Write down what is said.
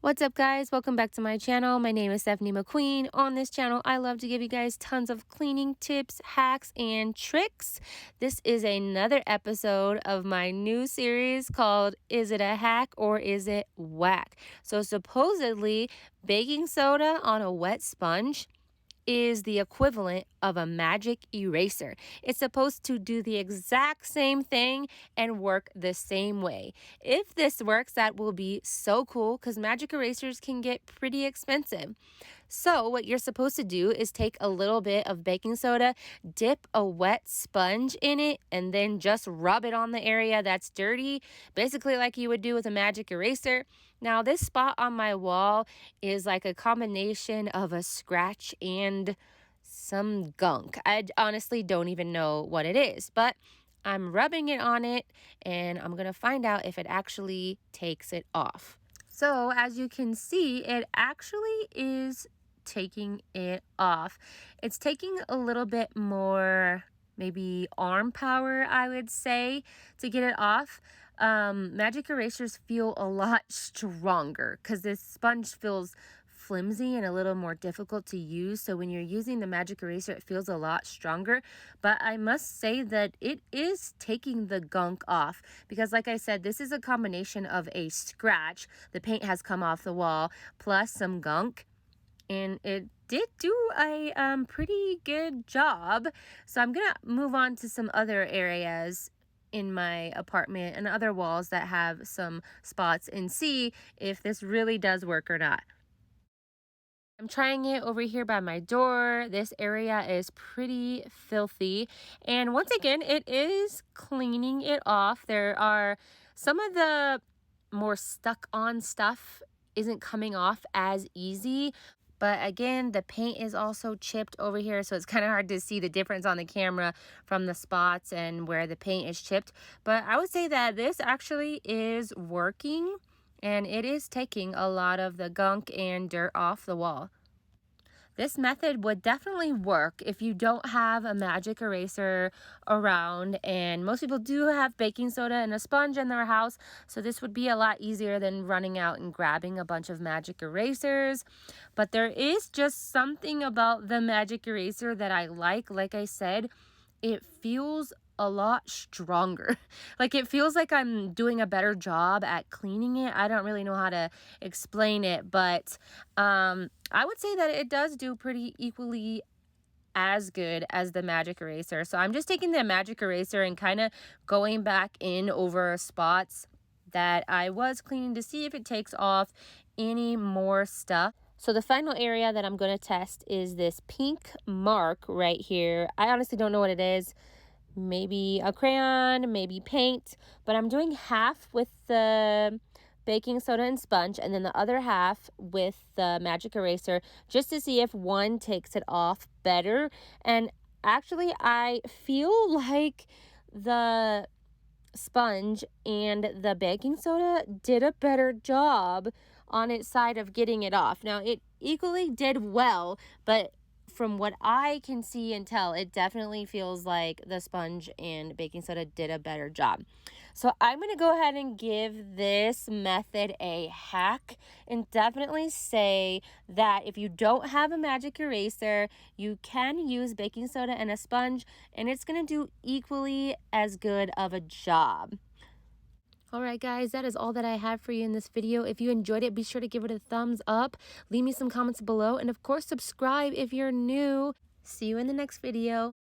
What's up, guys? Welcome back to my channel. My name is Stephanie McQueen. On this channel, I love to give you guys tons of cleaning tips, hacks, and tricks. This is another episode of my new series called Is It a Hack or Is It Whack? So supposedly, baking soda on a wet sponge is the equivalent of a magic eraser. It's supposed to do the exact same thing and work the same way. If this works, that will be so cool because magic erasers can get pretty expensive. So what you're supposed to do is take a little bit of baking soda, dip a wet sponge in it, and then just rub it on the area that's dirty, basically like you would do with a magic eraser. Now, this spot on my wall is like a combination of a scratch and some gunk. I honestly don't even know what it is, but I'm rubbing it on it and I'm going to find out if it actually takes it off. So as you can see, it actually is taking it off. It's taking a little bit more maybe arm power, I would say, to get it off. Magic erasers feel a lot stronger because this sponge feels flimsy and a little more difficult to use. So when you're using the magic eraser, it feels a lot stronger. But I must say that it is taking the gunk off because, like I said, this is a combination of a scratch. The paint has come off the wall plus some gunk. And it did do a pretty good job. So I'm going to move on to some other areas in my apartment and other walls that have some spots and see if this really does work or not. I'm trying it over here by my door. This area is pretty filthy. And once again, it is cleaning it off. There are some of the more stuck on stuff isn't coming off as easy. But again, the paint is also chipped over here, so it's kind of hard to see the difference on the camera from the spots and where the paint is chipped. But I would say that this actually is working, and it is taking a lot of the gunk and dirt off the wall. This method would definitely work if you don't have a magic eraser around, and most people do have baking soda and a sponge in their house, so this would be a lot easier than running out and grabbing a bunch of magic erasers. But there is just something about the magic eraser that I like. Like I said, it feels a lot stronger. Like it feels like I'm doing a better job at cleaning it. I don't really know how to explain it, but I would say that it does do pretty equally as good as the magic eraser. So I'm just taking the magic eraser and kind of going back in over spots that I was cleaning to see if it takes off any more stuff. So the final area that I'm going to test is this pink mark right here. I honestly don't know what it is. Maybe a crayon, maybe paint, but I'm doing half with the baking soda and sponge and then the other half with the magic eraser just to see if one takes it off better. And actually, I feel like the sponge and the baking soda did a better job on its side of getting it off. Now, it equally did well, but from what I can see and tell, it definitely feels like the sponge and baking soda did a better job. So I'm going to go ahead and give this method a hack and definitely say that if you don't have a magic eraser, you can use baking soda and a sponge, and it's going to do equally as good of a job. Alright guys, that is all that I have for you in this video. If you enjoyed it, be sure to give it a thumbs up. Leave me some comments below. And of course, subscribe if you're new. See you in the next video.